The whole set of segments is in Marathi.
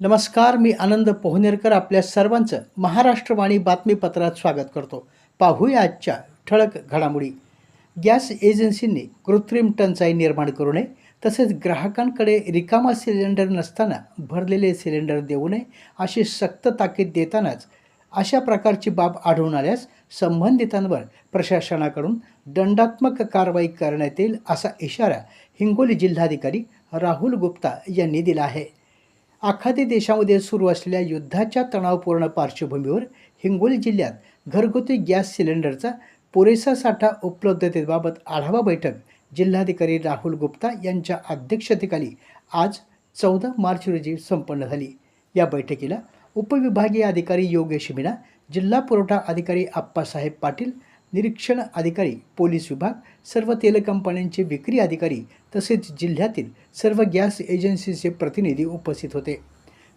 नमस्कार, मी आनंद पोहनेरकर आपल्या सर्वांचं महाराष्ट्रवाणी बातमीपत्रात स्वागत करतो. पाहूया आजच्या ठळक घडामोडी. गॅस एजन्सींनी कृत्रिम टंचाई निर्माण करू नये, तसेच ग्राहकांकडे रिकामा सिलेंडर नसताना भरलेले सिलेंडर देऊ नये अशी सक्त ताकीद देतानाच अशा प्रकारची बाब आढळून आल्यास संबंधितांवर प्रशासनाकडून दंडात्मक कारवाई करण्यात येईल असा इशारा हिंगोली जिल्हाधिकारी राहुल गुप्ता यांनी दिला आहे. आखाती देशामध्ये सुरू असलेल्या युद्धाच्या तणावपूर्ण पार्श्वभूमीवर हिंगोली जिल्ह्यात घरगुती गॅस सिलेंडरचा पुरेसा साठा उपलब्धतेबाबत आढावा बैठक जिल्हाधिकारी राहुल गुप्ता यांच्या अध्यक्षतेखाली आज 14 मार्च रोजी संपन्न झाली. या बैठकीला उपविभागीय अधिकारी योगेश मीना, जिल्हा पुरवठा अधिकारी आप्पासाहेब पाटील, निरीक्षण अधिकारी पोलीस विभाग, सर्व तेल कंपन्यांचे विक्री अधिकारी तसेच जिल्ह्यातील सर्व गॅस एजन्सीचे प्रतिनिधी उपस्थित होते.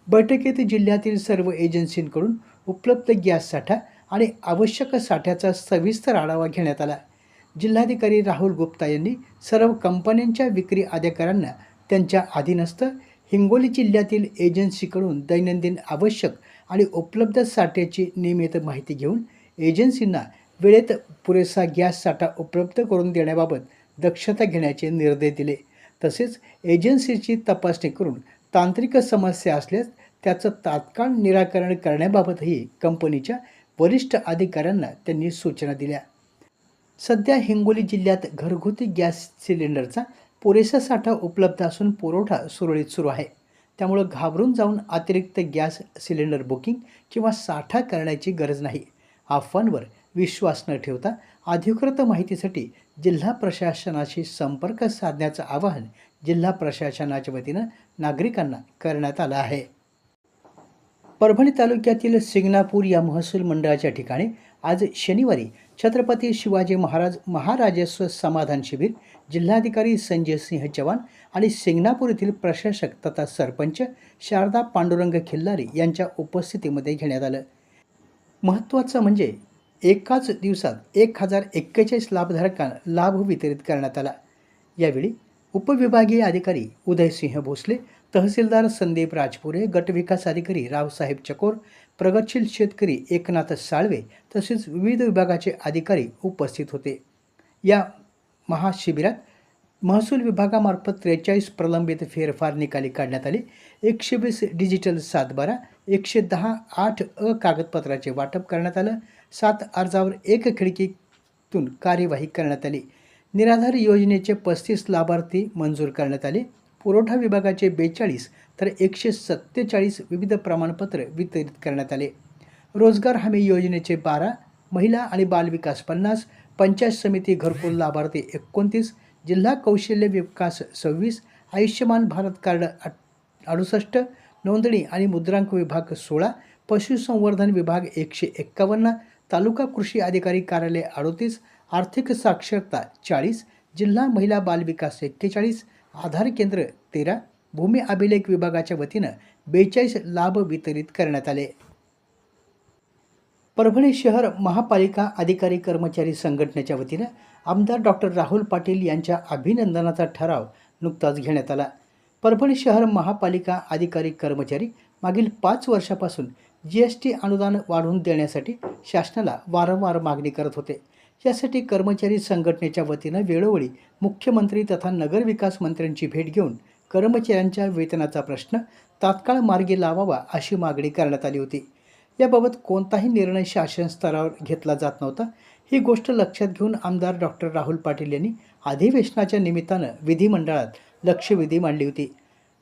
बैठकीत जिल्ह्यातील सर्व एजन्सींकडून उपलब्ध गॅस साठा आणि आवश्यक साठ्याचा सविस्तर आढावा घेण्यात आला. जिल्हाधिकारी राहुल गुप्ता यांनी सर्व कंपन्यांच्या विक्री अधिकाऱ्यांना त्यांच्या अधीनस्थ हिंगोली जिल्ह्यातील एजन्सीकडून दैनंदिन आवश्यक आणि उपलब्ध साठ्याची नियमित माहिती घेऊन एजन्सींना वेळेत पुरेसा गॅस साठा उपलब्ध करून देण्याबाबत दक्षता घेण्याचे निर्देश दिले. तसेच एजन्सीची तपासणी करून तांत्रिक समस्या असल्यास त्याचं तात्काळ निराकरण करण्याबाबतही कंपनीच्या वरिष्ठ अधिकाऱ्यांना त्यांनी सूचना दिल्या. सध्या हिंगोली जिल्ह्यात घरगुती गॅस सिलेंडरचा पुरेसा साठा उपलब्ध असून पुरवठा सुरळीत सुरू आहे. त्यामुळे घाबरून जाऊन अतिरिक्त गॅस सिलेंडर बुकिंग किंवा साठा करण्याची गरज नाही. अफवांवर विश्वास न ठेवता अधिकृत माहितीसाठी जिल्हा प्रशासनाशी संपर्क साधण्याचं आवाहन जिल्हा प्रशासनाच्या वतीनं नागरिकांना करण्यात आलं आहे. परभणी तालुक्यातील सिंगणापूर या महसूल मंडळाच्या ठिकाणी आज शनिवारी छत्रपती शिवाजी महाराज महाराजस्व समाधान शिबिर जिल्हाधिकारी संजय सिंह चव्हाण आणि सिंगणापूर येथील प्रशासक तथा सरपंच शारदा पांडुरंग खिल्लारी यांच्या उपस्थितीमध्ये घेण्यात आलं. महत्त्वाचं म्हणजे एकाच दिवसात 1041 लाभधारकांना लाभ वितरित करण्यात आला. यावेळी उपविभागीय अधिकारी उदयसिंह भोसले, तहसीलदार संदीप राजपुरे, गटविकास अधिकारी रावसाहेब चकोर, प्रगतशील शेतकरी एकनाथ साळवे तसेच विविध विभागाचे अधिकारी उपस्थित होते. या महाशिबिरात महसूल विभागामार्फत 43 प्रलंबित फेरफार निकाली काढण्यात आले. 120 डिजिटल सातबारा, 110 8 कागदपत्राचे वाटप करण्यात आलं. 7 अर्जावर 1 खिडकीतून कार्यवाही करण्यात आली. निराधार योजनेचे 35 लाभार्थी मंजूर करण्यात आले. पुरवठा विभागाचे 42 तर 147 विविध प्रमाणपत्र वितरित करण्यात आले. रोजगार हमी योजनेचे 12, महिला आणि बालविकास 50, पंचायत समिती घरकुल लाभार्थी 29, जिल्हा कौशल्य विकास 26, आयुष्यमान भारत कार्ड 68, नोंदणी आणि मुद्रांक विभाग 16, पशुसंवर्धन विभाग 151, तालुका कृषी अधिकारी कार्यालय 38, आर्थिक साक्षरता 40, जिल्हा महिला बालविकास 41, आधार केंद्र 13, भूमी अभिलेख विभागाच्या वतीनं 42 लाभ वितरित करण्यात आले. परभणी शहर महापालिका अधिकारी कर्मचारी संघटनेच्या वतीनं आमदार डॉक्टर राहुल पाटील यांच्या अभिनंदनाचा ठराव नुकताच घेण्यात आला. परभणी शहर महापालिका अधिकारी कर्मचारी मागील 5 वर्षापासून GST अनुदान वाढवून देण्यासाठी शासनाला वारंवार मागणी करत होते. यासाठी कर्मचारी संघटनेच्या वतीनं वेळोवेळी मुख्यमंत्री तथा नगरविकास मंत्र्यांची भेट घेऊन कर्मचाऱ्यांच्या वेतनाचा प्रश्न तात्काळ मार्गी लावावा अशी मागणी करण्यात आली होती. याबाबत कोणताही निर्णय शासन स्तरावर घेतला जात नव्हता. ही गोष्ट लक्षात घेऊन आमदार डॉक्टर राहुल पाटील यांनी अधिवेशनाच्या निमित्तानं विधिमंडळात लक्षवेधी मांडली होती.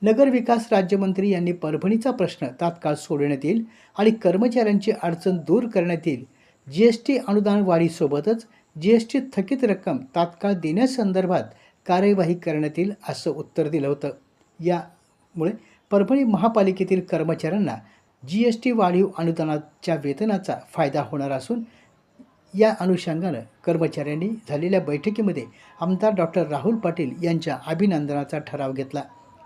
नगरविकास राज्यमंत्री यांनी परभणीचा प्रश्न तात्काळ सोडवण्यात येईल आणि कर्मचाऱ्यांची अडचण दूर करण्यात येईल. GST अनुदान वाढीसोबतच GST थकीत रक्कम तात्काळ देण्यासंदर्भात कार्यवाही करण्यात येईल असं उत्तर दिलं होतं. यामुळे परभणी महापालिकेतील कर्मचाऱ्यांना GST वाढीव अनुदानाच्या वेतनाचा फायदा होणार असून या अनुषंगानं कर्मचाऱ्यांनी झालेल्या बैठकीमध्ये आमदार डॉक्टर राहुल पाटील यांच्या अभिनंदनाचा ठराव घेतला.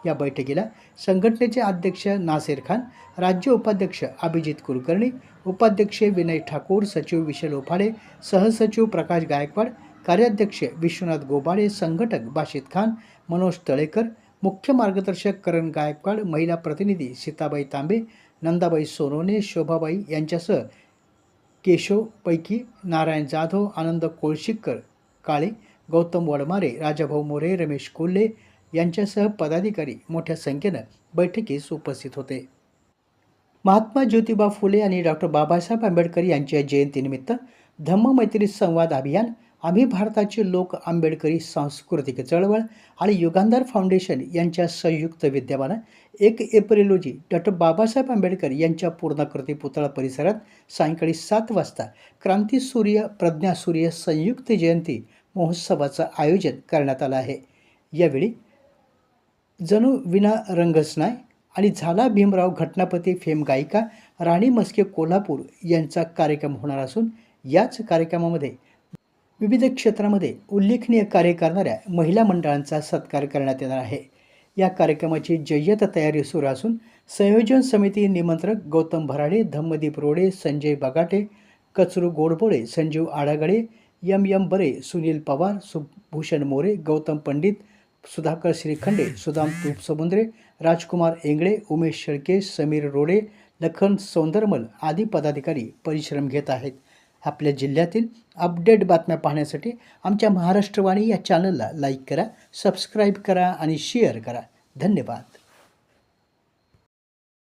या बैठकीला संघटनेचे अध्यक्ष नासेर खान, राज्य उपाध्यक्ष अभिजित कुलकर्णी, उपाध्यक्ष विनय ठाकूर, सचिव विशाल ओफाडे, सहसचिव प्रकाश गायकवाड, कार्याध्यक्ष विश्वनाथ गोबाळे, संघटक बाशित खान, मनोज तळेकर, मुख्य मार्गदर्शक करण गायकवाड, महिला प्रतिनिधी सीताबाई तांबे, नंदाबाई सोनवणे, शोभाबाई यांच्यासह केशव पैकी, नारायण जाधव, आनंद कोळशिकर काळे, गौतम वडमारे, राजाभाऊ मोरे, रमेश कोल्हे यांच्यासह पदाधिकारी मोठ्या संख्येनं बैठकीस उपस्थित होते. महात्मा ज्योतिबा फुले आणि डॉक्टर बाबासाहेब आंबेडकर यांच्या जयंतीनिमित्त धम्ममैत्री संवाद अभियान, आम्ही भारताचे लोक, आंबेडकरी सांस्कृतिक चळवळ आणि युगांधार फाउंडेशन यांच्या संयुक्त विद्यमानं 1 एप्रिल रोजी डॉक्टर बाबासाहेब आंबेडकर यांच्या पूर्णाकृती पुतळा परिसरात सायंकाळी 7 वाजता क्रांतीसूर्य प्रज्ञासूर्य संयुक्त जयंती महोत्सवाचं आयोजन करण्यात आलं आहे. यावेळी जणू विना रंगच नाही आणि झाला भीमराव घटनापती फेम गायिका राणी मस्के कोल्हापूर यांचा कार्यक्रम होणार असून याच कार्यक्रमामध्ये विविध क्षेत्रामध्ये उल्लेखनीय कार्य करणाऱ्या महिला मंडळांचा सत्कार करण्यात येणार आहे. या कार्यक्रमाची जय्यत तयारी सुरू असून संयोजन समिती निमंत्रक गौतम भराडे, धम्मदीप रोडे, संजय बगाटे, कचरू गोडबोळे, संजीव आडागडे, एम बरे, सुनील पवार, सुभूषण मोरे, गौतम पंडित, सुधाकर श्रीखंडे, सुदाम तुपसमुद्रे, राजकुमार एंगळे, उमेश शेळके, समीर रोडे, लखन सौंदरमल आदी पदाधिकारी परिश्रम घेत आहेत. आपल्या जिल्ह्यातील अपडेट बातम्या पाहण्यासाठी आमच्या महाराष्ट्रवाणी या चॅनलला लाईक करा, सबस्क्राईब करा आणि शेअर करा. धन्यवाद.